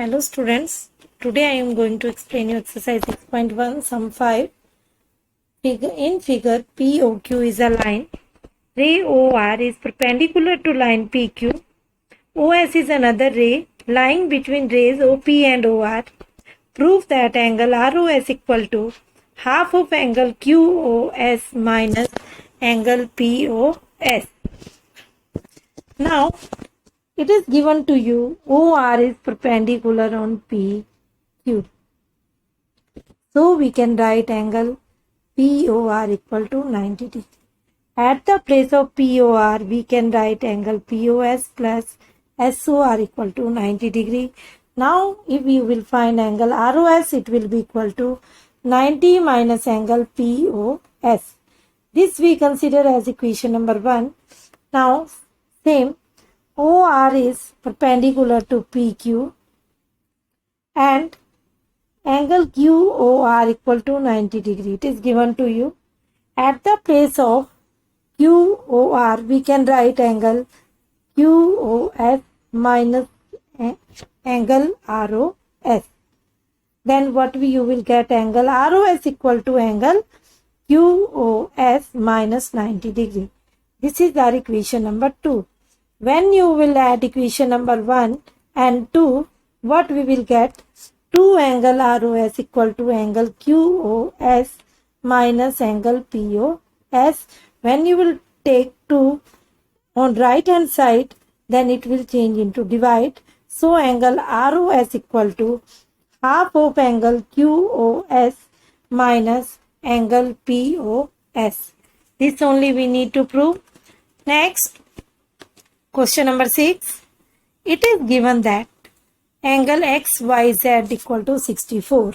Hello students, today I am going to explain you exercise 6.1 sum 5. In figure POQ is a line, ray OR is perpendicular to line PQ, OS is another ray lying between rays OP and OR. Prove that angle ROS equal to half of angle QOS minus angle POS. Now it is given to you OR is perpendicular on PQ. So we can write angle POR equal to 90 degree. At the place of POR, we can write angle POS plus SOR equal to 90 degree. Now, if you will find angle ROS, it will be equal to 90 minus angle POS. This we consider as equation number 1. Now, same, OR is perpendicular to PQ and angle QOR equal to 90 degree. It is given to you. At the place of QOR, we can write angle QOS minus angle ROS. Then what you will get angle ROS equal to angle QOS minus 90 degree. This is our equation number 2. When you will add equation number 1 and 2, what we will get? 2 angle ROS equal to angle QOS minus angle POS. When you will take 2 on right hand side, then it will change into divide. So angle ROS equal to half of angle QOS minus angle POS. This only we need to prove. Next, question number 6. It is given that angle XYZ equal to 64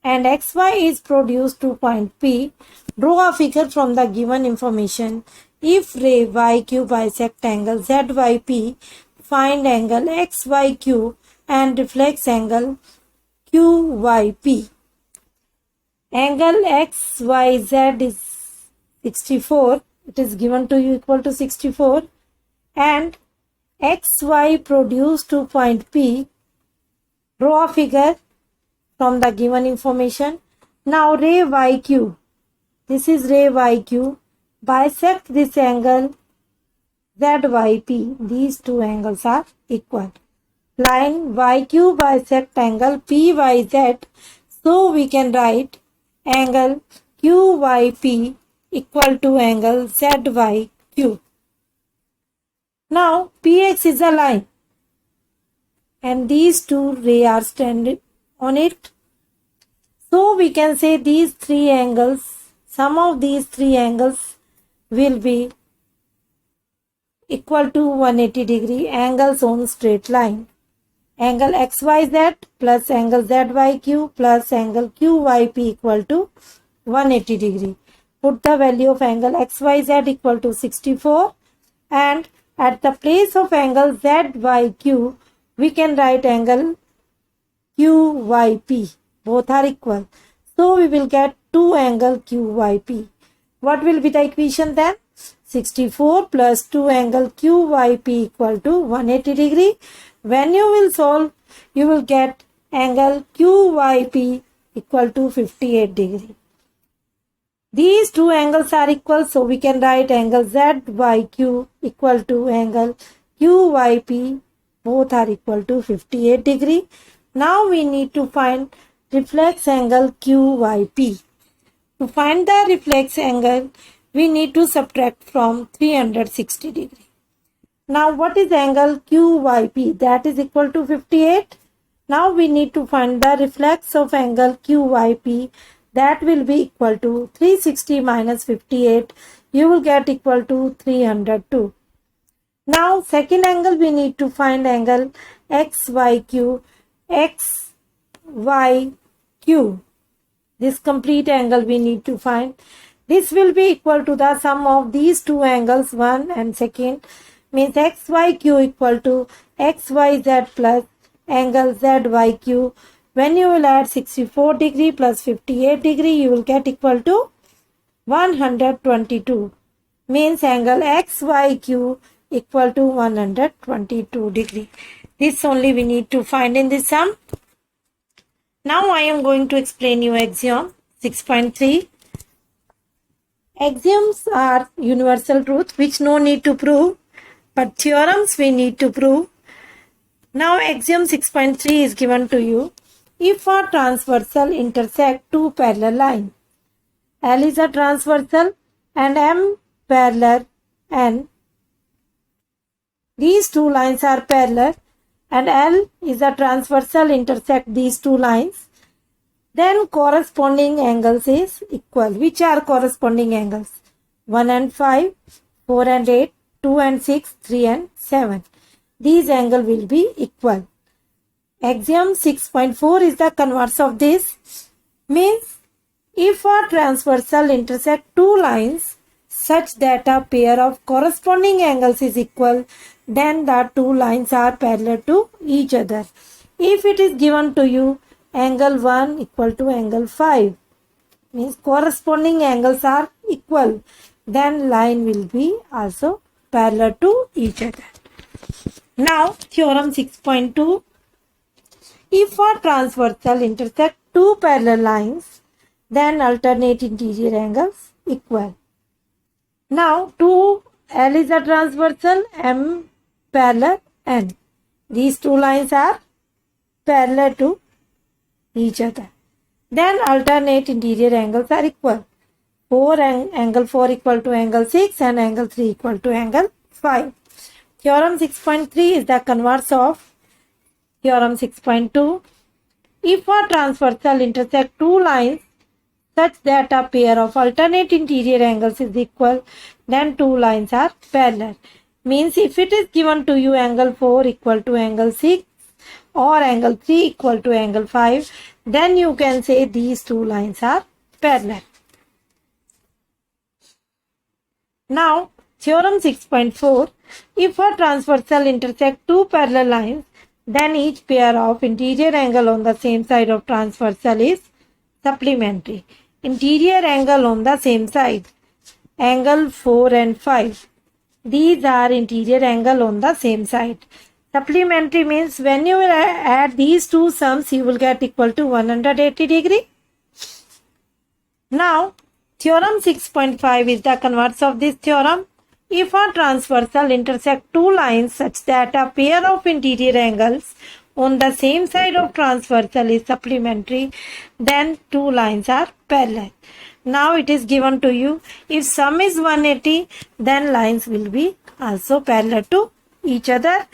and XY is produced to point P. Draw a figure from the given information. If ray YQ bisect angle ZYP, find angle XYQ and reflex angle QYP. Angle XYZ is 64. It is given to you equal to 64 and XY produced to point P. Draw a figure from the given information. Now ray YQ, this is ray YQ, bisect this angle ZYP. These two angles are equal. Line YQ bisect angle PYZ. So we can write angle QYP equal to angle ZYQ. Now PX is a line and these two rays are standing on it. So we can say these three angles, sum of these three angles will be equal to 180 degree angles on straight line. Angle XYZ plus angle ZYQ plus angle QYP equal to 180 degree. Put the value of angle XYZ equal to 64 and at the place of angle ZYQ, we can write angle QYP. Both are equal. So we will get 2 angle QYP. What will be the equation then? 64 plus 2 angle QYP equal to 180 degree. When you will solve, you will get angle QYP equal to 58 degree. These two angles are equal, so we can write angle ZYQ equal to angle QYP. Both are equal to 58 degree. Now we need to find reflex angle QYP. To find the reflex angle, we need to subtract from 360 degree. Now what is angle QYP? That is equal to 58. Now we need to find the reflex of angle QYP. That will be equal to 360 minus 58. You will get equal to 302. Now second angle we need to find angle XYQ. XYQ. This complete angle we need to find. This will be equal to the sum of these two angles, 1 and second, means XYQ equal to XYZ plus angle ZYQ. When you will add 64 degree plus 58 degree, you will get equal to 122. Means angle XYQ equal to 122 degree. This only we need to find in this sum. Now I am going to explain you axiom 6.3. Axioms are universal truth which no need to prove, but theorems we need to prove. Now axiom 6.3 is given to you. If a transversal intersect two parallel lines, L is a transversal and M parallel, and these two lines are parallel and L is a transversal intersect these two lines, then corresponding angles is equal. Which are corresponding angles? 1 and 5, 4 and 8, 2 and 6, 3 and 7. These angles will be equal. Axiom 6.4 is the converse of this. Means if a transversal intersect two lines such that a pair of corresponding angles is equal, then the two lines are parallel to each other. If it is given to you angle 1 equal to angle 5, means corresponding angles are equal, then line will be also parallel to each other. Now theorem 6.2. If a transversal intersect two parallel lines, then alternate interior angles equal. Now 2 L is a transversal, M parallel, N. These two lines are parallel to each other. Then alternate interior angles are equal. Angle 4 equal to angle 6 and angle 3 equal to angle 5. Theorem 6.3 is the converse of theorem 6.2. If a transversal intersect two lines such that a pair of alternate interior angles is equal, then two lines are parallel. Means if it is given to you angle 4 equal to angle 6 or angle 3 equal to angle 5, then you can say these two lines are parallel. Now theorem 6.4. If a transversal intersect two parallel lines, then each pair of interior angle on the same side of transversal is supplementary. Interior angle on the same side, angle 4 and 5. These are interior angle on the same side. Supplementary means when you will add these two sums, you will get equal to 180 degree. Now, theorem 6.5 is the converse of this theorem. If a transversal intersect two lines such that a pair of interior angles on the same side of transversal is supplementary, then two lines are parallel. Now it is given to you, if sum is 180, then lines will be also parallel to each other.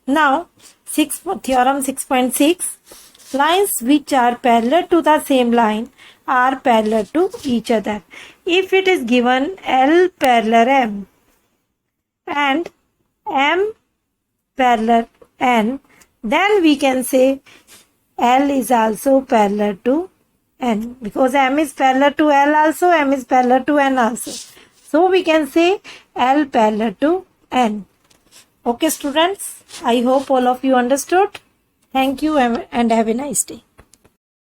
Now theorem 6.6, lines which are parallel to the same line are parallel to each other. If it is given L parallel M and M parallel N, then we can say L is also parallel to N, because M is parallel to L also, M is parallel to N also. So we can say L parallel to N. Okay students, I hope all of you understood. Thank you and have a nice day.